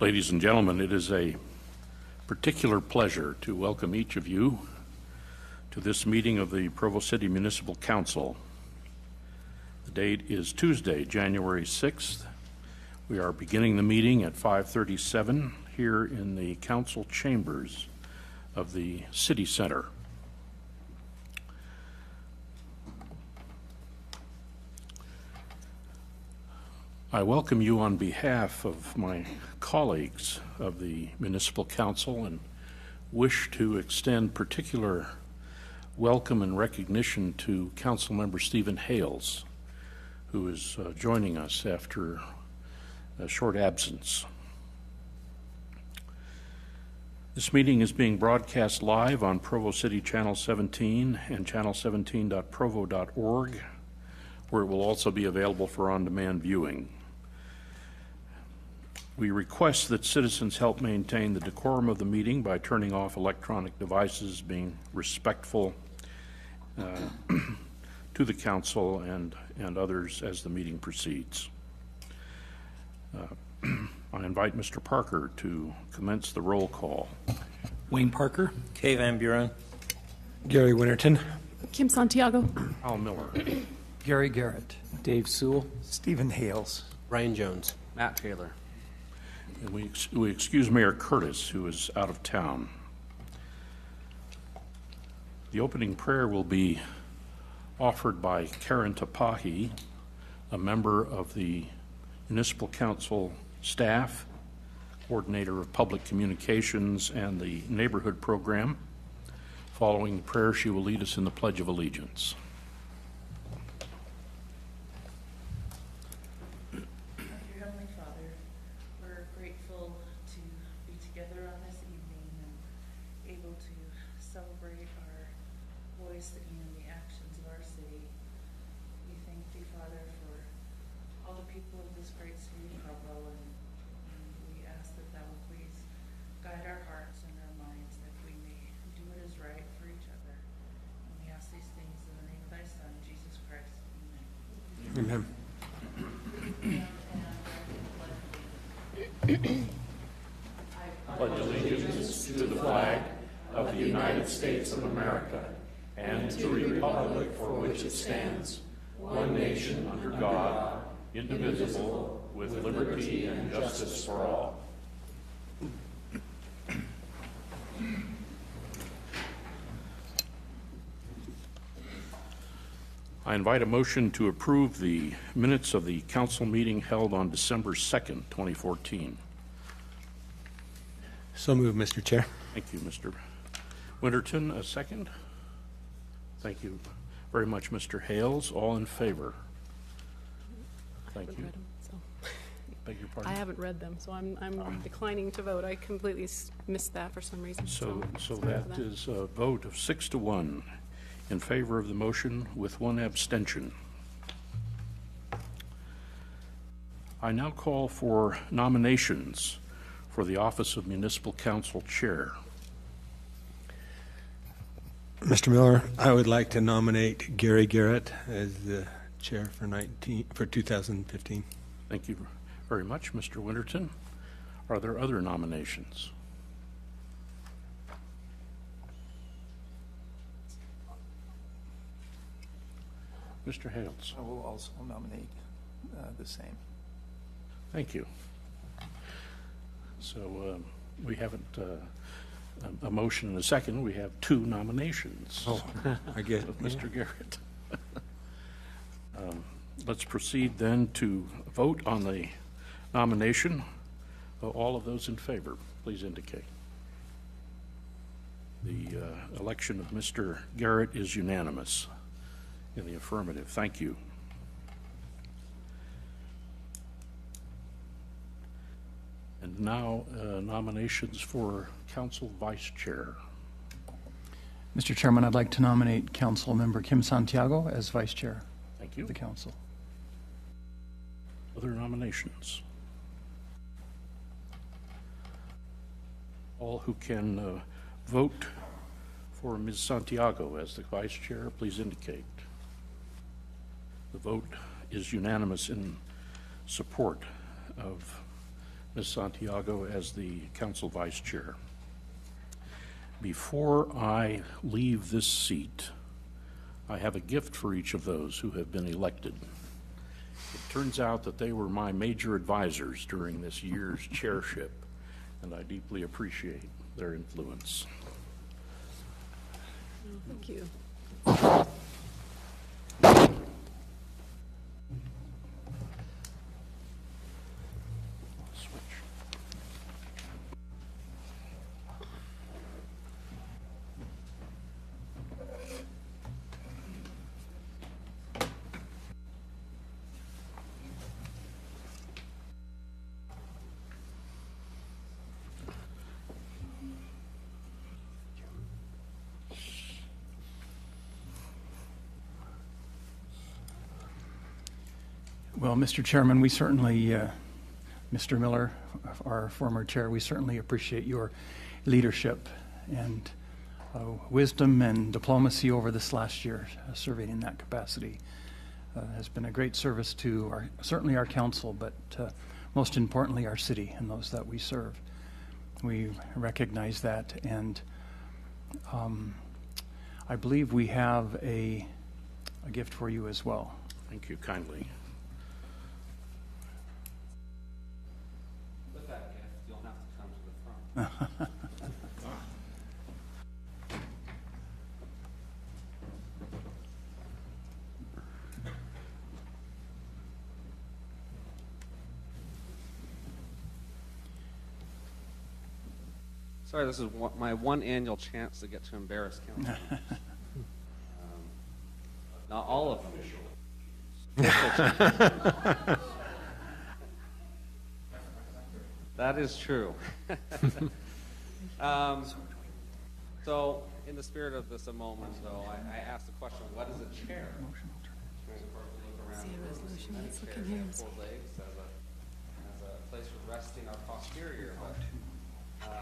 Ladies and gentlemen, it is a particular pleasure to welcome each of you to this meeting of the Provo City Municipal Council. The date is Tuesday, January 6th. We are beginning the meeting at 5:37 here in the council chambers of the City Center. I welcome you on behalf of my colleagues of the Municipal Council and wish to extend particular welcome and recognition to Councilmember Stephen Hales, who is joining us after a short absence. This meeting is being broadcast live on Provo City Channel 17 and channel17.provo.org, where it will also be available for on-demand viewing. We request that citizens help maintain the decorum of the meeting by turning off electronic devices, being respectful to the council and others as the meeting proceeds. I invite Mr. Parker to commence the roll call. Wayne Parker. Kay Van Buren. Gary Winterton. Kim Santiago. Al Miller. Gary Garrett. Dave Sewell. Stephen Hales. Ryan Jones. Matt Taylor. And we excuse Mayor Curtis, who is out of town. The opening prayer will be offered by Karen Tapahi, a member of the Municipal Council staff, coordinator of public communications and the neighborhood program. Following the prayer, she will lead us in the Pledge of Allegiance. Amen. Pledge allegiance to the flag of the United States of America and to the republic for which it stands, one nation under God, indivisible, with liberty and justice for all. I invite a motion to approve the minutes of the council meeting held on December 2nd, 2014. So moved, Mr. Chair. Thank you, Mr. Winterton. A second? Thank you very much, Mr. Hales. All in favor? Thank you. Beg your pardon? I haven't read them, so I'm declining to vote. I completely missed that for some reason. So that is a vote of 6-1 in favor of the motion with one abstention. I now call for nominations for the office of Municipal Council Chair. Mr. Miller, I would like to nominate Gary Garrett as the chair for 2015. Thank you very much, Mr. Winterton. Are there other nominations? Mr. Hales. I will also nominate the same. Thank you. So we haven't a motion and a second. We have two nominations. Oh, I get it. Of Mr. Garrett. Let's proceed then to vote on the nomination. All of those in favor, please indicate. The election of Mr. Garrett is unanimous in the affirmative. Thank you. And now nominations for Council Vice Chair. Mr. Chairman, I'd like to nominate Council Member Kim Santiago as Vice Chair Thank you. of the Council. Other nominations? All who can vote for Ms. Santiago as the Vice Chair, please indicate. The vote is unanimous in support of Ms. Santiago as the council vice chair. Before I leave this seat, I have a gift for each of those who have been elected. It turns out that they were my major advisors during this year's chairship, and I deeply appreciate their influence. Thank you. Switch. Well, Mr. Chairman, we certainly, Mr. Miller, our former chair, we certainly appreciate your leadership and wisdom and diplomacy over this last year, serving in that capacity. Has been a great service to certainly our council, but most importantly our city and those that we serve. We recognize that, and I believe we have a gift for you as well. Thank you kindly. With that gift, you'll have to come to the front. Sorry, this is my one annual chance to get to embarrass council. Not all of them. That is true. So, in the spirit of this a moment, though, I asked the question, what is a chair? See a resolution, let's look in here and see. Four legs as a place for resting our posterior. But,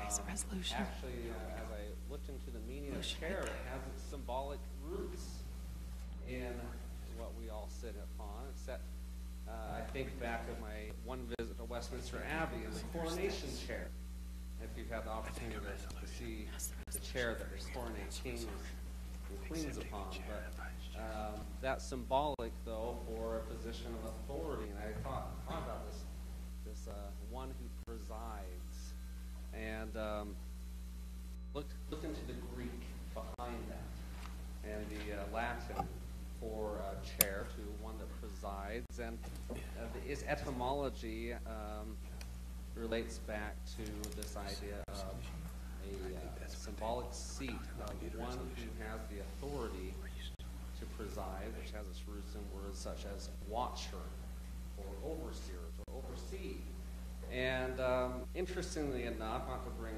There's a resolution. actually, as I looked into the meaning of chair, it has its symbolic roots in what we all sit upon. It's set, I think back of my one visit to Westminster Abbey in the coronation chair. If you've had the opportunity to see the chair that they coronate kings and queens upon. But that's symbolic, though, for a position of authority. And I thought about this one who presides, and looked into the Greek behind that, and the Latin for chair to one that presides, and its etymology relates back to this idea of a symbolic seat of one who has the authority to preside, which has its roots in words such as watcher or overseer or oversee. And interestingly enough, not to bring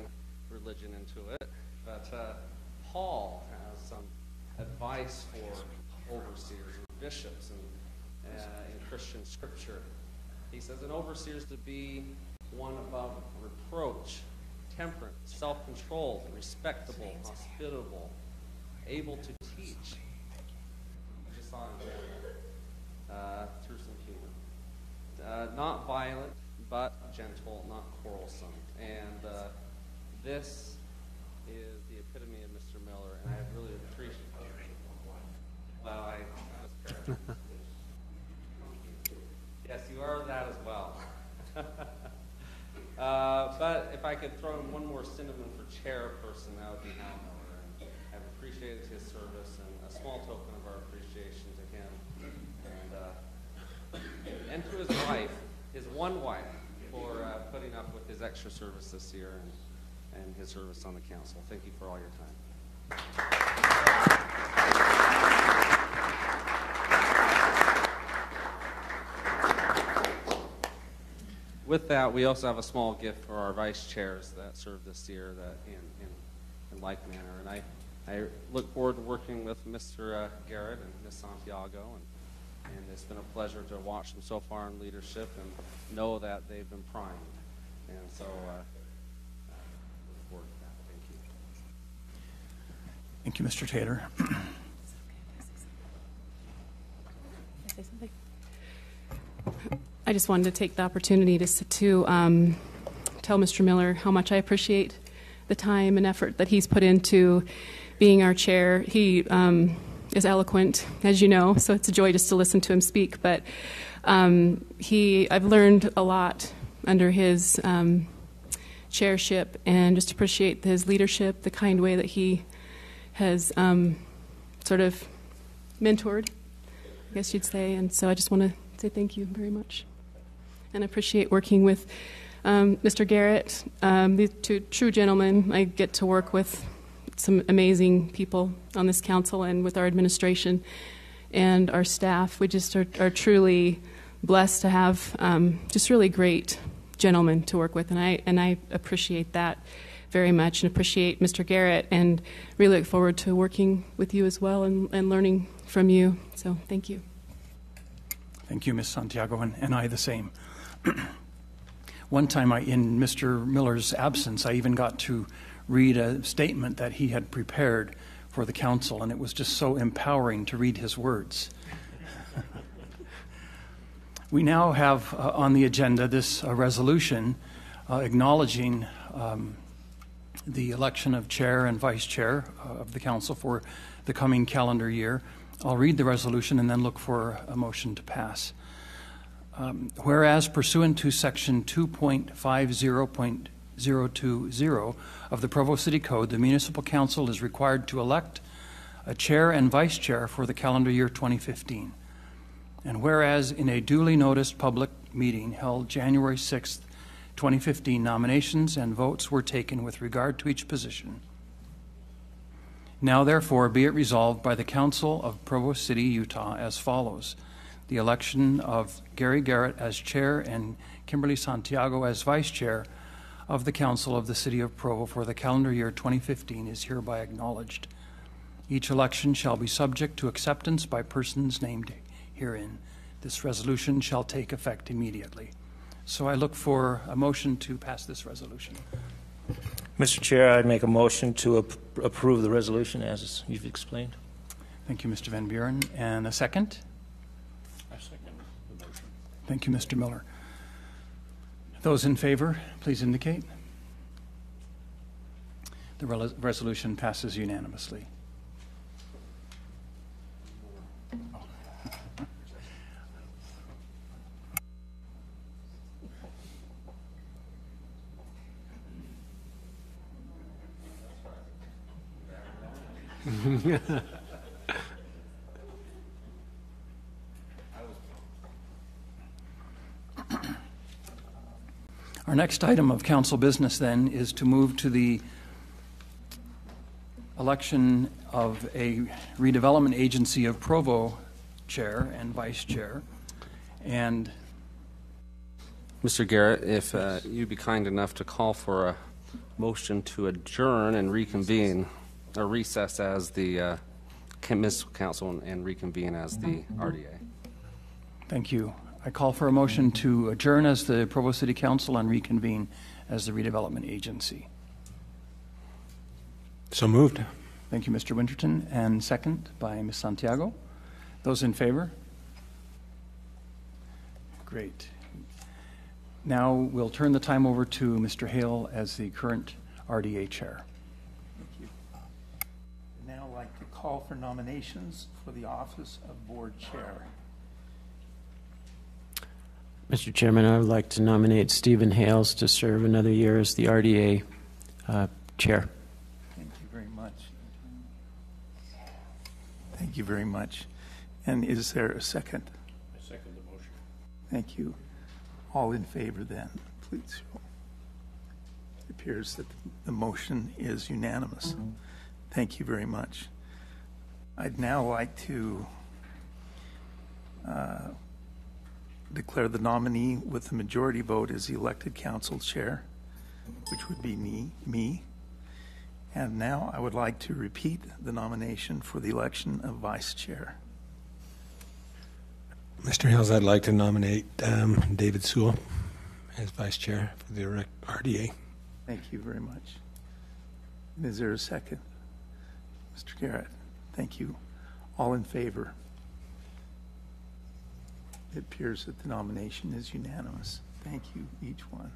religion into it, but Paul has some advice for overseers and bishops in Christian scripture. He says an overseer is to be one above reproach, temperate, self-controlled, respectable, hospitable, able to teach. I just saw him through some humor. Not violent, but gentle, not quarrelsome. And this is the epitome of Mr. Miller, and I really appreciate it. Well, I was paraphrasing. Yes, you are that as well. But if I could throw in one more synonym for chairperson, that would be Hal Miller. And I've appreciated his service, and a small token of our appreciation to him, and to his wife, his one wife, for putting up with his extra service this year and his service on the council. Thank you for all your time. With that, we also have a small gift for our vice chairs that served this year that in like manner. And I look forward to working with Mr. Garrett and Ms. Santiago, and it's been a pleasure to watch them so far in leadership and know that they've been primed. And so look forward to that. Thank you. Thank you, Mr. Taylor. Can I say something? I just wanted to take the opportunity to tell Mr. Miller how much I appreciate the time and effort that he's put into being our chair. He is eloquent, as you know, so it's a joy just to listen to him speak. But I've learned a lot under his chairship, and just appreciate his leadership, the kind way that he has sort of mentored, I guess you'd say. And so I just want to say thank you very much. And I appreciate working with Mr. Garrett. These two true gentlemen. I get to work with some amazing people on this council and with our administration and our staff. We just are truly blessed to have just really great gentlemen to work with, and I appreciate that very much, and appreciate Mr. Garrett, and really look forward to working with you as well and learning from you. So thank you. Thank you, Ms. Santiago, and I the same. One time, in Mr. Miller's absence, I even got to read a statement that he had prepared for the council, and it was just so empowering to read his words. We now have on the agenda this resolution acknowledging the election of chair and vice chair of the council for the coming calendar year. I'll read the resolution and then look for a motion to pass. Whereas pursuant to section 2.50.020 of the Provo City Code, the Municipal Council is required to elect a chair and vice chair for the calendar year 2015. And whereas in a duly noticed public meeting held January 6th, 2015, nominations and votes were taken with regard to each position. Now therefore be it resolved by the Council of Provo City, Utah as follows. The election of Gary Garrett as chair and Kimberly Santiago as vice chair of the Council of the City of Provo for the calendar year 2015 is hereby acknowledged. Each election shall be subject to acceptance by persons named herein. This resolution shall take effect immediately. So I look for a motion to pass this resolution. Mr. Chair, I'd make a motion to approve the resolution as you've explained. Thank you, Mr. Van Buren. And a second? I second the motion. Thank you, Mr. Miller. Those in favor, please indicate. The resolution passes unanimously. Our next item of council business then is to move to the election of a redevelopment agency of Provo chair and vice chair. And Mr. Garrett, if you'd be kind enough to call for a motion to adjourn and reconvene, or recess as the Municipal Council and reconvene as the RDA. thank you. I call for a motion to adjourn as the Provo City Council and reconvene as the redevelopment agency. So moved. Thank you, Mr. Winterton. And second by Ms. Santiago. Those in favor? Great. Now we'll turn the time over to Mr. Hale as the current RDA chair. Thank you. I'd now like to call for nominations for the office of board chair. Mr. Chairman, I would like to nominate Stephen Hales to serve another year as the RDA chair. Thank you very much. Thank you very much. And is there a second? I second the motion. Thank you. All in favor then, please show. It appears that the motion is unanimous. Thank you very much. I'd now like to declare the nominee with the majority vote as the elected council chair, which would be me. And now I would like to repeat the nomination for the election of vice chair. Mr. Hills, I'd like to nominate David Sewell as vice chair for the RDA. Thank you very much. And is there a second? Mr. Garrett, thank you. All in favor? It appears that the nomination is unanimous. Thank you, each one.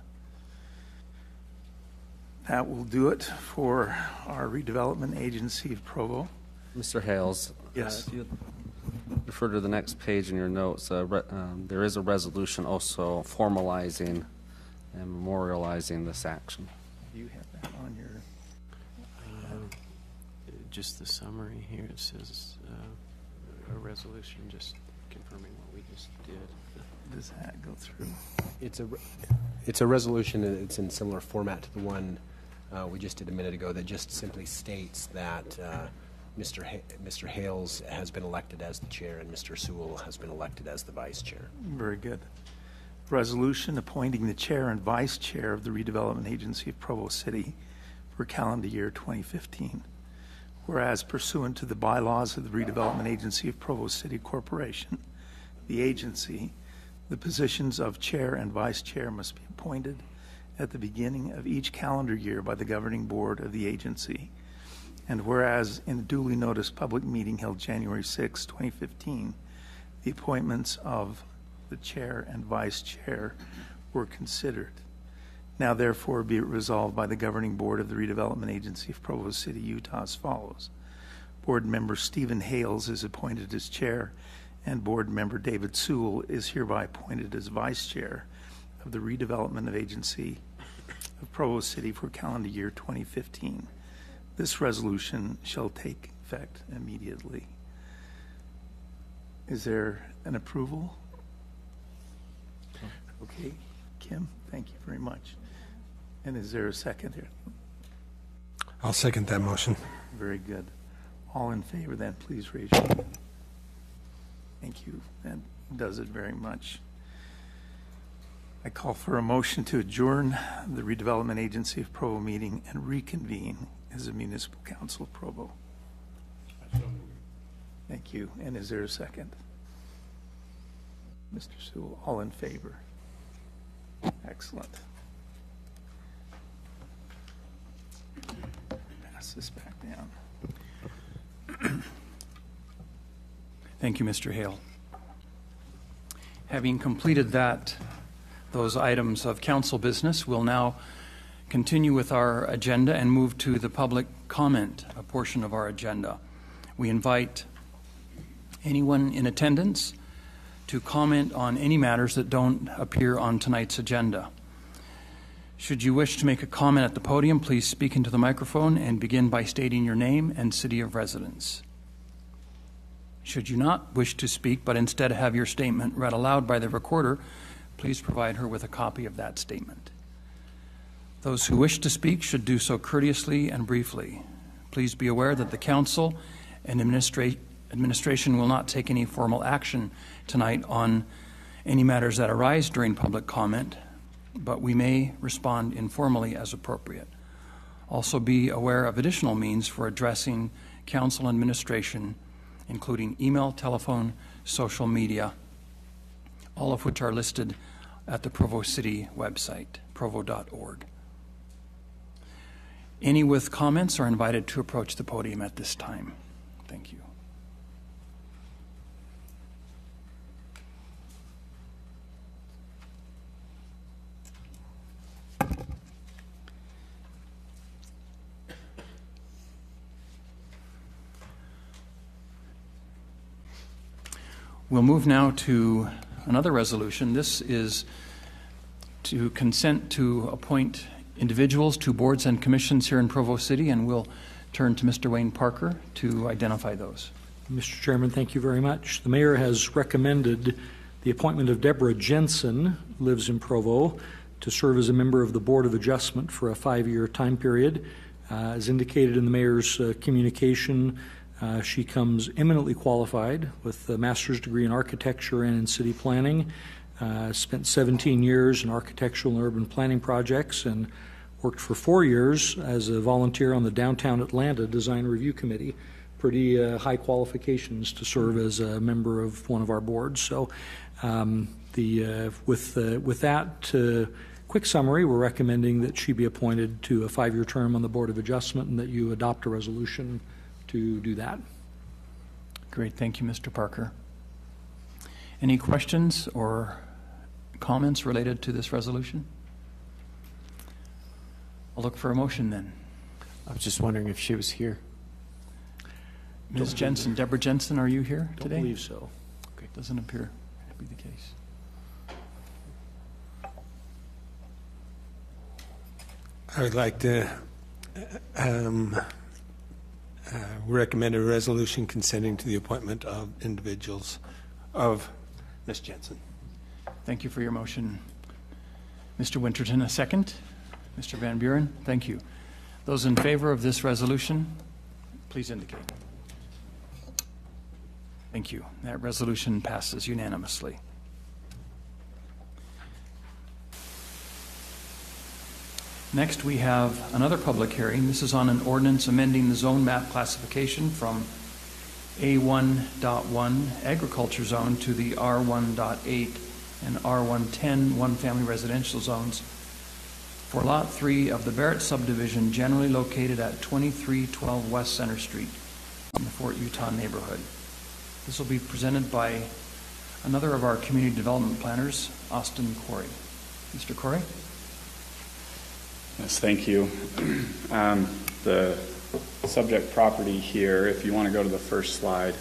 That will do it for our redevelopment agency of Provo. Mr. Hales? Yes. If you refer to the next page in your notes, there is a resolution also formalizing and memorializing this action. Do you have that on your? Just the summary here. It says a resolution just confirming what we just did. Does that go through? It's a resolution, and it's in similar format to the one we just did a minute ago that just simply states that Mr. Hales has been elected as the chair and Mr. Sewell has been elected as the vice chair. Very good. Resolution appointing the chair and vice chair of the redevelopment agency of Provo City for calendar year 2015. Whereas pursuant to the bylaws of the redevelopment agency of Provo City Corporation, the agency, the positions of chair and vice chair must be appointed at the beginning of each calendar year by the governing board of the agency. And whereas in a duly noticed public meeting held January 6, 2015, the appointments of the chair and vice chair were considered. Now therefore be it resolved by the governing board of the redevelopment agency of Provo City, Utah as follows. Board member Stephen Hales is appointed as chair, and board member David Sewell is hereby appointed as vice chair of the redevelopment of agency of Provo City for calendar year 2015. This resolution shall take effect immediately. Is there an approval? Okay, Kim, thank you very much. And is there a second here? I'll second that motion. Very good. All in favor then, please raise your hand. Thank you. That does it very much. I call for a motion to adjourn the redevelopment agency of Provo meeting and reconvene as a municipal council of Provo. Thank you. And is there a second? Mr. Sewell, all in favor? Excellent. Pass this back down. Thank you, Mr. Hale. Having completed those items of council business, we'll now continue with our agenda and move to the public comment, a portion of our agenda. We invite anyone in attendance to comment on any matters that don't appear on tonight's agenda. Should you wish to make a comment at the podium, please speak into the microphone and begin by stating your name and city of residence. Should you not wish to speak, but instead have your statement read aloud by the recorder, please provide her with a copy of that statement. Those who wish to speak should do so courteously and briefly. Please be aware that the council and administration will not take any formal action tonight on any matters that arise during public comment, but we may respond informally as appropriate. Also be aware of additional means for addressing council and administration, including email, telephone, social media, all of which are listed at the Provo City website, provo.org. Any with comments are invited to approach the podium at this time. Thank you. We'll move now to another resolution. This is to consent to appoint individuals to boards and commissions here in Provo City, and we'll turn to Mr. Wayne Parker to identify those. Mr. Chairman, thank you very much. The mayor has recommended the appointment of Deborah Jensen, who lives in Provo, to serve as a member of the Board of Adjustment for a 5-year time period. As indicated in the mayor's communication, she comes eminently qualified with a master's degree in architecture and in city planning. Spent 17 years in architectural and urban planning projects and worked for 4 years as a volunteer on the Downtown Atlanta Design Review Committee. Pretty high qualifications to serve as a member of one of our boards. So with that quick summary, we're recommending that she be appointed to a 5-year term on the Board of Adjustment and that you adopt a resolution to do that. Great. Thank you, Mr. Parker. Any questions or comments related to this resolution? I'll look for a motion then. I was just wondering if she was here. Ms. Jensen, Deborah Jensen, are you here Don't today? believe so. Okay, doesn't appear to be the case. I would like to recommend a resolution consenting to the appointment of individuals of Ms. Jensen. Thank you for your motion. Mr. Winterton, a second. Mr. Van Buren, thank you. Those in favor of this resolution, please indicate. Thank you. That resolution passes unanimously. Next, we have another public hearing. This is on an ordinance amending the zone map classification from A1.1 agriculture zone to the R1.8 and R110 one-family residential zones for Lot 3 of the Barrett subdivision, generally located at 2312 West Center Street in the Fort Utah neighborhood. This will be presented by another of our community development planners, Austin Corey. Mr. Corey? Yes, thank you. The subject property here, if you want to go to the first slide,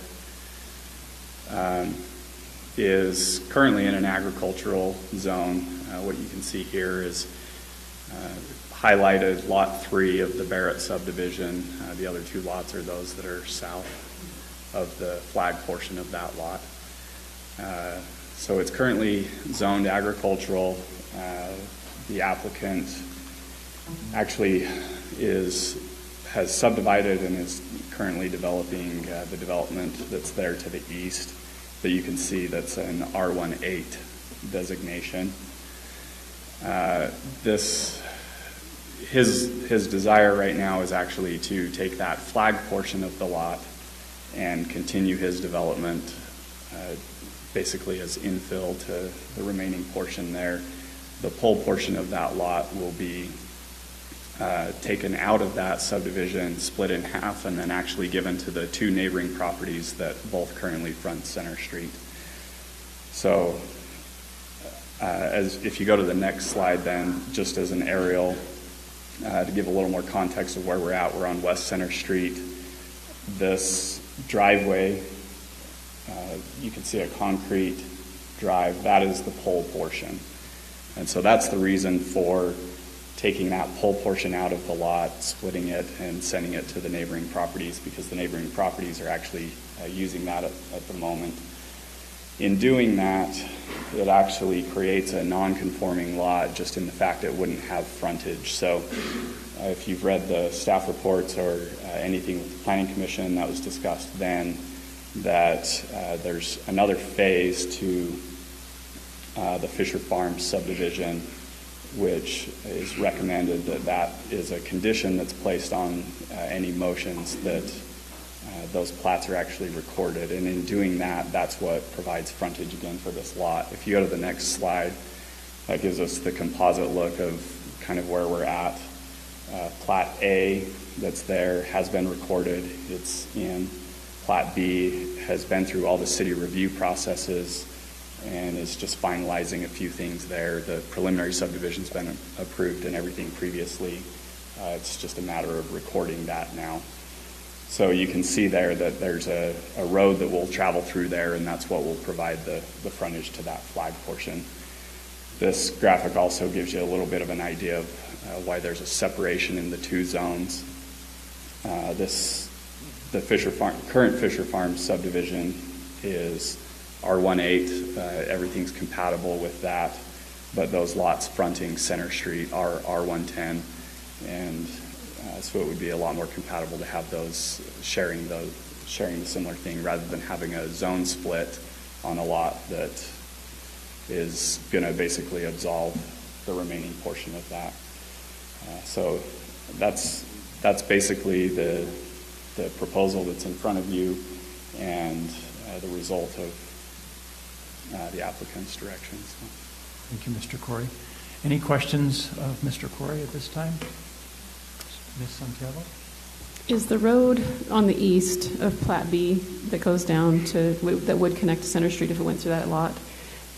is currently in an agricultural zone. What you can see here is highlighted Lot 3 of the Barrett subdivision. The other two lots are those that are south of the flag portion of that lot. So it's currently zoned agricultural. The applicant actually has subdivided and is currently developing the development that's there to the east that you can see that's an R18 designation. His desire right now is actually to take that flag portion of the lot and continue his development basically as infill to the remaining portion there. The pole portion of that lot will be taken out of that subdivision, split in half, and then actually given to the two neighboring properties that both currently front Center Street. So if you go to the next slide then, just as an aerial, to give a little more context of where we're at, we're on West Center Street. This driveway, you can see a concrete drive, that is the pole portion. And so that's the reason for taking that pole portion out of the lot, splitting it, and sending it to the neighboring properties, because the neighboring properties are actually using that at the moment. In doing that, it actually creates a non-conforming lot just in the fact it wouldn't have frontage. So if you've read the staff reports or anything with the Planning Commission, that was discussed then, that there's another phase to the Fisher Farm subdivision, which is recommended that is a condition that's placed on any motions that those plats are actually recorded. And in doing that, that's what provides frontage again for this lot. If you go to the next slide, that gives us the composite look of kind of where we're at. Plat A that's there has been recorded. It's in. Plat B has been through all the city review processes and is just finalizing a few things there. The preliminary subdivision's been approved and everything previously. It's just a matter of recording that now. So you can see there that there's a road that will travel through there, and that's what will provide the frontage to that flag portion. This graphic also gives you a little bit of an idea of why there's a separation in the two zones. The current Fisher Farm subdivision is R18, everything's compatible with that, but those lots fronting Center Street are R110, and so it would be a lot more compatible to have those sharing the similar thing rather than having a zone split on a lot that is going to basically absolve the remaining portion of that. So that's basically the proposal that's in front of you and the result of the applicant's directions. Thank you, Mr. Corey. Any questions of Mr. Corey at this time? Ms. Santiago? Is the road on the east of Plat B that goes down to, that would connect to Center Street if it went through that lot,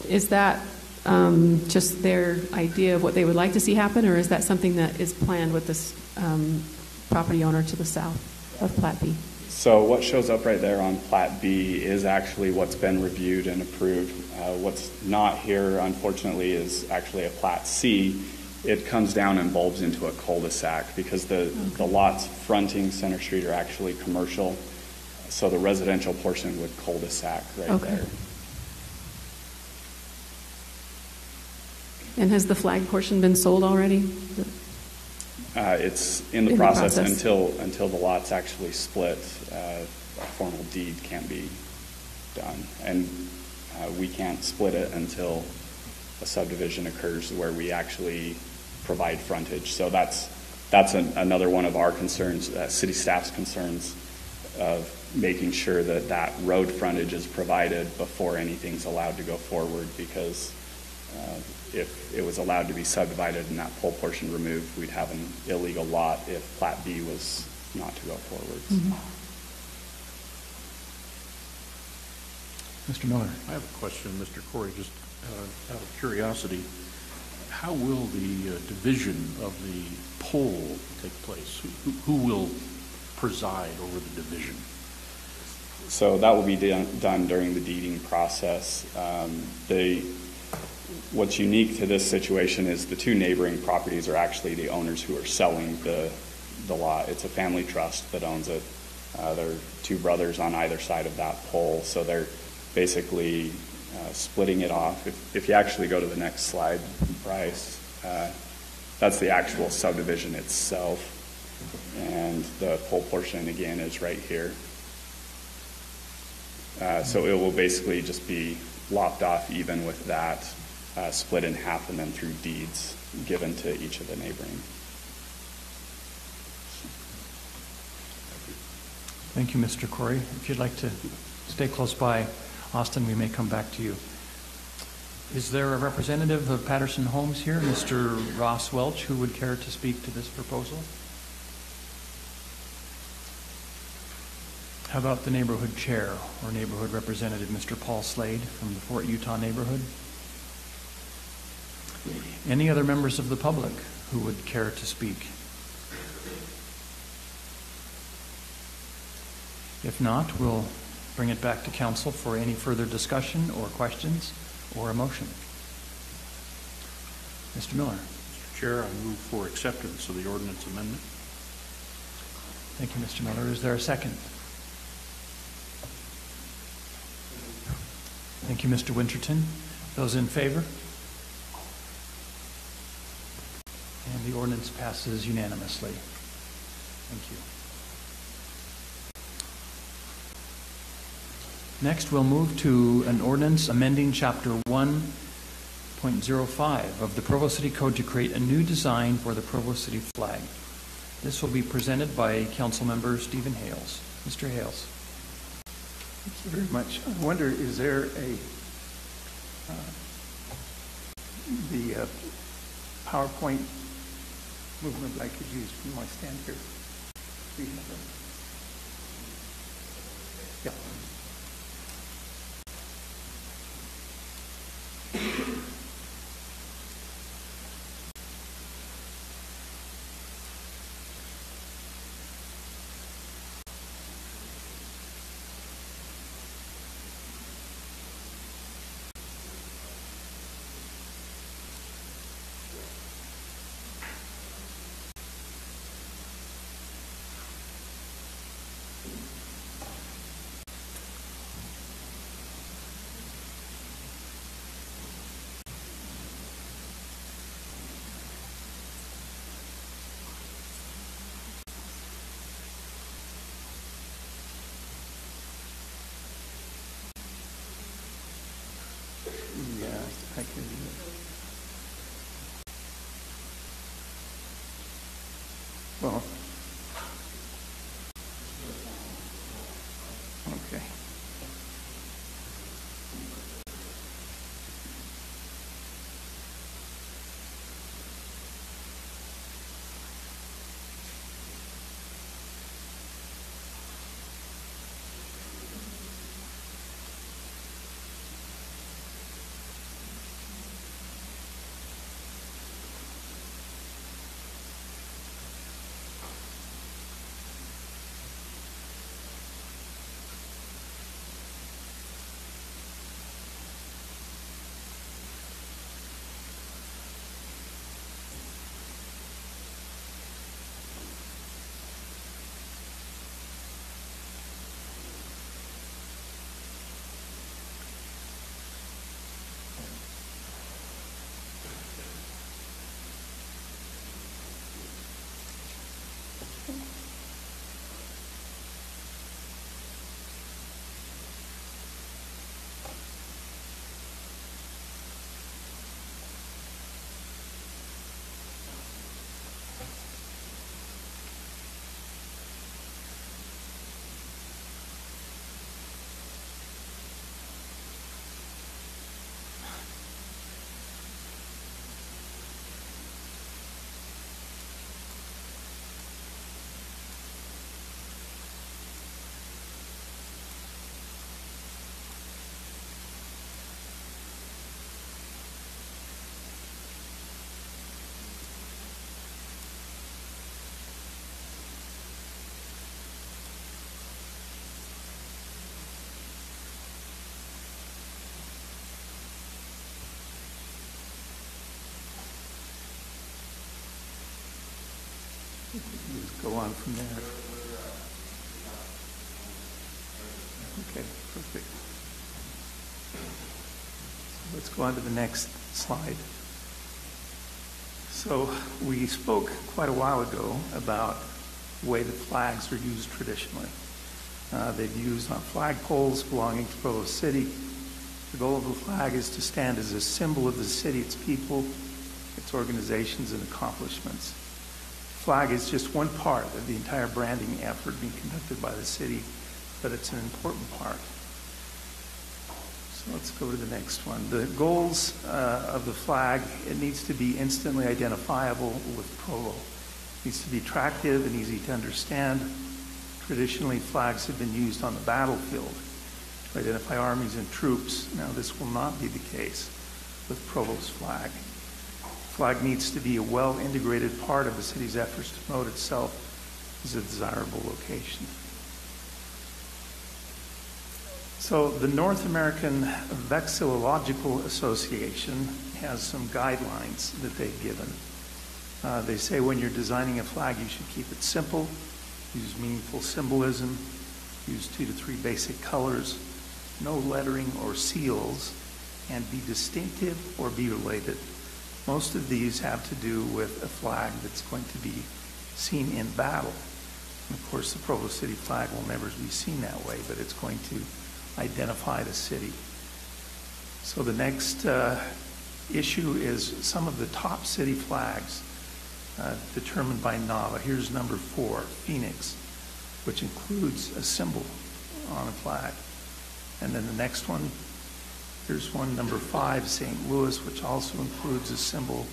is that just their idea of what they would like to see happen, or is that something that is planned with this property owner to the south of Plat B? So what shows up right there on Plat B is actually what's been reviewed and approved. What's not here, unfortunately, is actually a Plat C. It comes down and bulbs into a cul-de-sac because the lots fronting Center Street are actually commercial. So the residential portion would cul-de-sac right there. And has the flag portion been sold already? It's in the process until the lots actually split. A formal deed can't be done, and we can't split it until a subdivision occurs where we actually provide frontage. So that's another one of our concerns, city staff's concerns, of making sure that that road frontage is provided before anything's allowed to go forward, because if it was allowed to be subdivided and that pole portion removed, we'd have an illegal lot if Plat B was not to go forward. Mr. Miller. I have a question, Mr. Corey, just out of curiosity. How will the division of the pole take place? Who will preside over the division? So that will be done during the deeding process. What's unique to this situation is the two neighboring properties are actually the owners who are selling the lot. It's a family trust that owns it. There are two brothers on either side of that pole, so they're basically splitting it off. If you actually go to the next slide, Bryce, that's the actual subdivision itself, and the pole portion again is right here. So it will basically just be lopped off even with that, split in half and then through deeds given to each of the neighboring. Thank you, Mr. Corey. If you'd like to stay close by, Austin, we may come back to you. Is there a representative of Patterson Homes here, Mr. Ross Welch, who would care to speak to this proposal? How about the neighborhood chair or neighborhood representative, Mr. Paul Slade from the Fort Utah neighborhood? Any other members of the public who would care to speak? If not, we'll bring it back to council for any further discussion or questions or a motion. Mr. Miller. Mr. Chair, I move for acceptance of the ordinance amendment. Thank you, Mr. Miller. Is there a second? Thank you, Mr. Winterton. Those in favor? And the ordinance passes unanimously. Thank you. Next, we'll move to an ordinance amending Chapter 1.05 of the Provo City Code to create a new design for the Provo City flag. This will be presented by Council Member Stephen Hales. Mr. Hales. Thank you very much. I wonder, is there the PowerPoint movement I could use from my stand here? Do you have that? Yeah. Yeah, I can do it. Well, okay. Just go on from there. Okay, perfect. So let's go on to the next slide. So we spoke quite a while ago about the way that flags are used traditionally. They're used on flagpoles belonging to Provo City. The goal of the flag is to stand as a symbol of the city, its people, its organizations, and accomplishments. The flag is just one part of the entire branding effort being conducted by the city, but it's an important part. So let's go to the next one. The goals of the flag, it needs to be instantly identifiable with Provo. It needs to be attractive and easy to understand. Traditionally, flags have been used on the battlefield to identify armies and troops. Now, this will not be the case with Provo's flag. The flag needs to be a well-integrated part of the city's efforts to promote itself as a desirable location. So the North American Vexillological Association has some guidelines that they've given. They say when you're designing a flag, you should keep it simple, use meaningful symbolism, use 2 to 3 basic colors, no lettering or seals, and be distinctive or be related. Most of these have to do with a flag that's going to be seen in battle. And of course, the Provo City flag will never be seen that way, but it's going to identify the city. So the next issue is some of the top city flags determined by NAVA. Here's number 4, Phoenix, which includes a symbol on a flag. And then the next one, here's one, number 5, St. Louis, which also includes a symbol,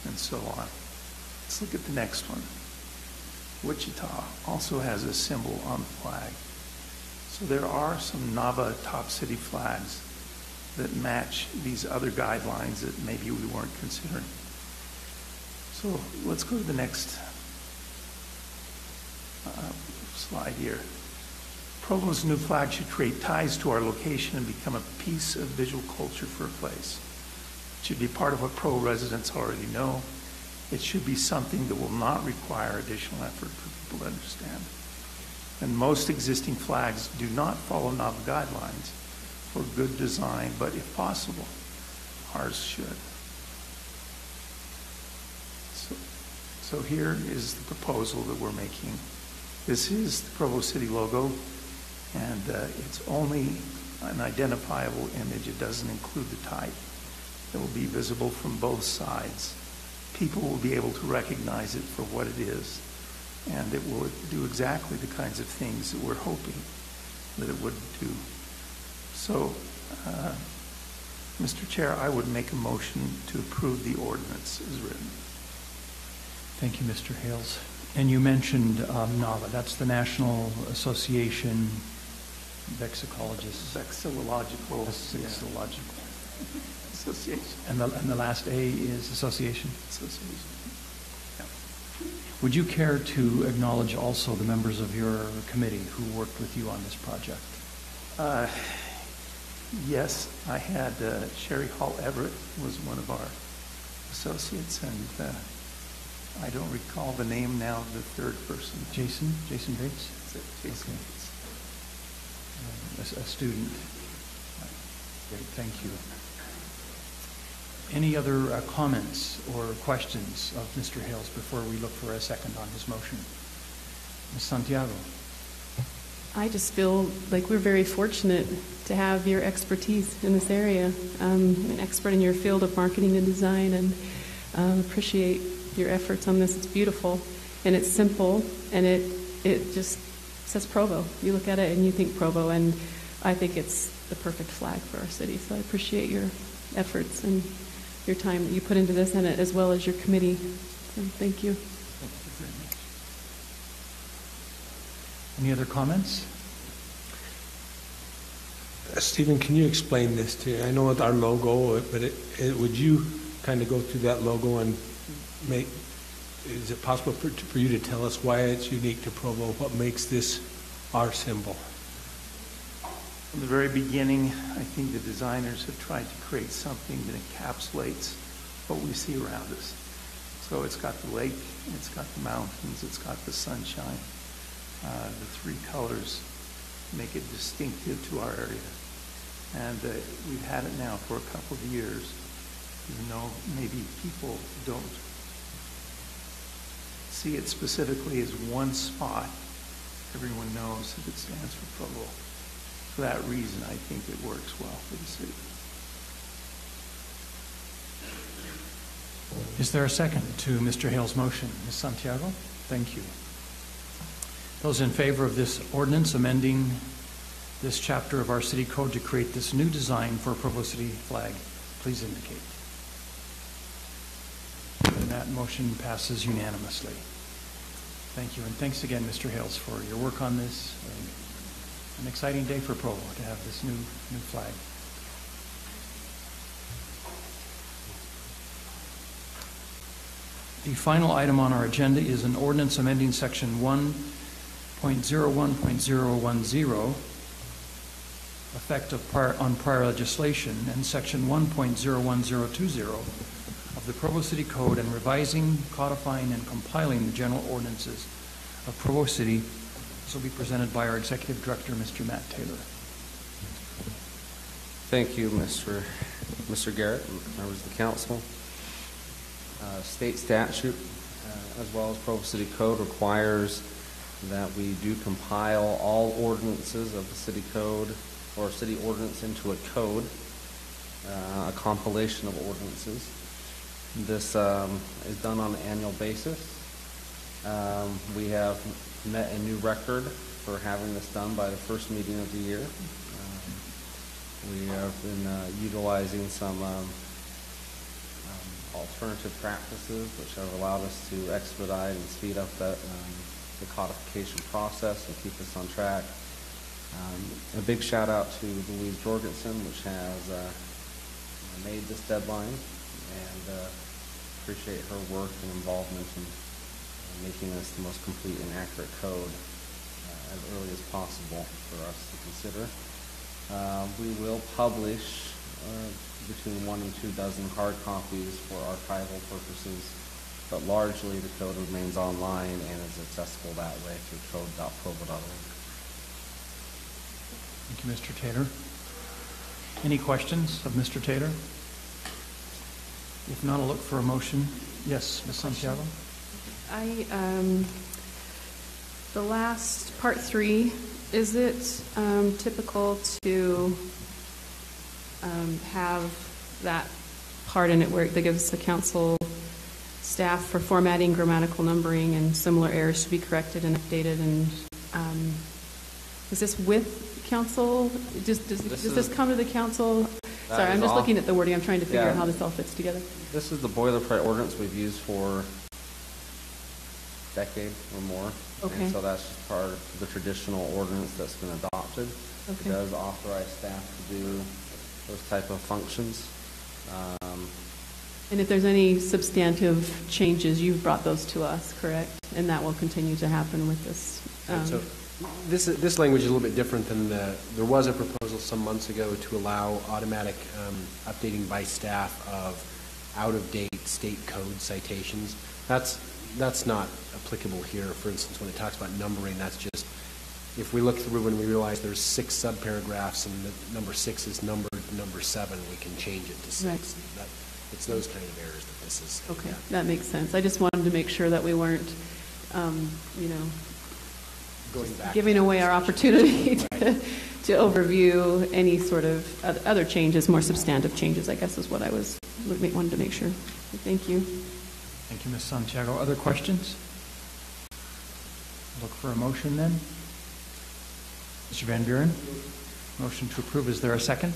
and so on. Let's look at the next one. Wichita also has a symbol on the flag. So there are some NAVA top city flags that match these other guidelines that maybe we weren't considering. So let's go to the next slide here. Provo's new flag should create ties to our location and become a piece of visual culture for a place. It should be part of what Provo residents already know. It should be something that will not require additional effort for people to understand. And most existing flags do not follow NAVA guidelines for good design, but if possible, ours should. So here is the proposal that we're making. This is the Provo City logo, and it's only an identifiable image. It doesn't include the type. It will be visible from both sides. People will be able to recognize it for what it is, and it will do exactly the kinds of things that we're hoping that it would do. So, Mr. Chair, I would make a motion to approve the ordinance as written. Thank you, Mr. Hales. And you mentioned NAVA. That's the National Association Vexillologists. Vexillological. Association. And the last A is association? Association. Yeah. Would you care to acknowledge also the members of your committee who worked with you on this project? Yes, I had Sherry Hall Everett was one of our associates, and I don't recall the name now of the third person. Jason Bates? Jason Okay. Bates. A student. Great, thank you. Any other comments or questions of Mr. Hales before we look for a second on his motion? Ms. Santiago. I just feel like we're very fortunate to have your expertise in this area. I'm an expert in your field of marketing and design, and appreciate your efforts on this. It's beautiful, and it's simple, and it just says Provo. You look at it and you think Provo, and I think it's the perfect flag for our city. So I appreciate your efforts and your time that you put into this, and as well as your committee. So thank you. Thank you very much. Any other comments? Stephen, can you explain this to? I know it's our logo, but would you kind of go through that logo and make? Is it possible for you to tell us why it's unique to Provo? What makes this our symbol? From the very beginning, I think the designers have tried to create something that encapsulates what we see around us. So it's got the lake, it's got the mountains, it's got the sunshine. The three colors make it distinctive to our area. And we've had it now for a couple of years, even though maybe people don't see it specifically as one spot. Everyone knows that it stands for Provo. For that reason, I think it works well for the city. Is there a second to Mr. Hale's motion? Ms. Santiago? Thank you. Those in favor of this ordinance amending this chapter of our city code to create this new design for a Provo City flag, please indicate. And that motion passes unanimously. Thank you, and thanks again, Mr. Hales, for your work on this. An exciting day for Provo to have this new flag. The final item on our agenda is an ordinance amending section 1.01.010, effect on prior legislation, and section 1.01020 of the Provo City Code, and revising, codifying, and compiling the general ordinances of Provo City. This will be presented by our Executive Director, Mr. Matt Taylor. Thank you, Mr. Garrett, members of the council. State statute, as well as Provo City Code, requires that we do compile all ordinances of the city code or city ordinance into a code, a compilation of ordinances. This is done on an annual basis. We have met a new record for having this done by the first meeting of the year. We have been utilizing some alternative practices which have allowed us to expedite and speed up the codification process and keep us on track. A big shout out to Louise Jorgensen, which has made this deadline, and appreciate her work and involvement in making this the most complete and accurate code as early as possible for us to consider. We will publish between 1 and 2 dozen hard copies for archival purposes, but largely the code remains online and is accessible that way through code.provo.org. Thank you, Mr. Taylor. Any questions of Mr. Taylor? If not, I'll look for a motion. Yes, Ms. Santiago? The last part 3, is it typical to have that part in it where that gives the council staff for formatting, grammatical numbering, and similar errors to be corrected and updated? And is this with council? Does this come to the council? Sorry, I'm just looking at the wording. I'm trying to figure out how this all fits together. This is the boilerplate ordinance we've used for a decade or more. Okay. And so that's just part of the traditional ordinance that's been adopted. Okay. It does authorize staff to do those type of functions. And if there's any substantive changes, you've brought those to us, correct? And that will continue to happen with this. So this language is a little bit different than there was a proposal some months ago to allow automatic updating by staff of out-of-date state code citations. That's not applicable here. For instance, when it talks about numbering, that's just, if we look through and we realize there's 6 subparagraphs and the number 6 is numbered number 7, we can change it to 6. Right. It's those kind of errors that this is. Okay, that makes sense. I just wanted to make sure that we weren't, Going back giving away our opportunity to overview any sort of other changes, more substantive changes, I guess is what I wanted to make sure. Thank you. Thank you, Ms. Santiago. Other questions? Look for a motion then. Mr. Van Buren, motion to approve. Is there a second?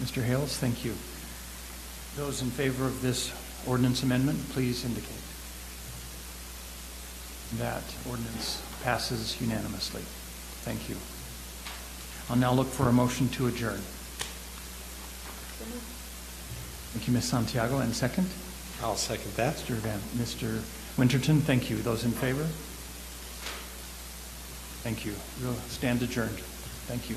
Mr. Hales, thank you. Those in favor of this ordinance amendment, please indicate. That ordinance passes unanimously. Thank you. I'll now look for a motion to adjourn. Thank you, Ms. Santiago. And second? I'll second that. Mr. Winterton, thank you. Those in favor? Thank you. We'll stand adjourned. Thank you.